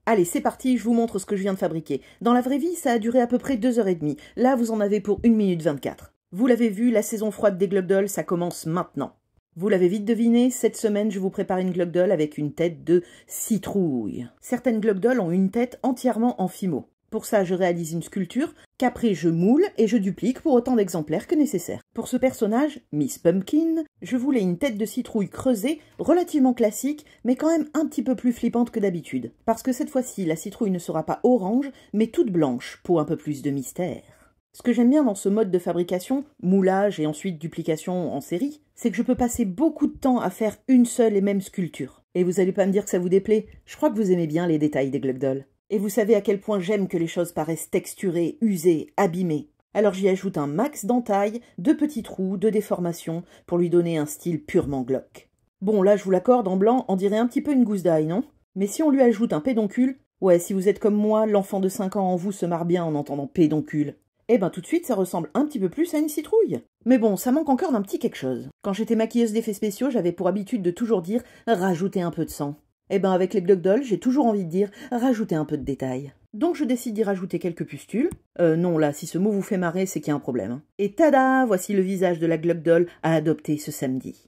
Allez, c'est parti, je vous montre ce que je viens de fabriquer. Dans la vraie vie, ça a duré à peu près 2h30. Là, vous en avez pour 1 minute 24. Vous l'avez vu, la saison froide des Glogdol, ça commence maintenant. Vous l'avez vite deviné, cette semaine, je vous prépare une Glogdol avec une tête de citrouille. Certaines Glogdol ont une tête entièrement en fimo. Pour ça, je réalise une sculpture qu'après je moule et je duplique pour autant d'exemplaires que nécessaire. Pour ce personnage, Miss Pumpkin, je voulais une tête de citrouille creusée, relativement classique, mais quand même un petit peu plus flippante que d'habitude. Parce que cette fois-ci, la citrouille ne sera pas orange, mais toute blanche, pour un peu plus de mystère. Ce que j'aime bien dans ce mode de fabrication, moulage et ensuite duplication en série, c'est que je peux passer beaucoup de temps à faire une seule et même sculpture. Et vous allez pas me dire que ça vous déplaît, je crois que vous aimez bien les détails des Glogdol. Et vous savez à quel point j'aime que les choses paraissent texturées, usées, abîmées. Alors j'y ajoute un max d'entaille, de petits trous, de déformations, pour lui donner un style purement glauque. Bon, là je vous l'accorde, en blanc, on dirait un petit peu une gousse d'ail, non? Mais si on lui ajoute un pédoncule, ouais, si vous êtes comme moi, l'enfant de 5 ans en vous se marre bien en entendant pédoncule. Eh ben tout de suite ça ressemble un petit peu plus à une citrouille. Mais bon, ça manque encore d'un petit quelque chose. Quand j'étais maquilleuse d'effets spéciaux, j'avais pour habitude de toujours dire « rajouter un peu de sang ». Eh ben avec les Glogdol, j'ai toujours envie de dire « rajouter un peu de détails ». Donc je décide d'y rajouter quelques pustules. Non là, si ce mot vous fait marrer, c'est qu'il y a un problème. Et tada, voici le visage de la Glogdol à adopter ce samedi.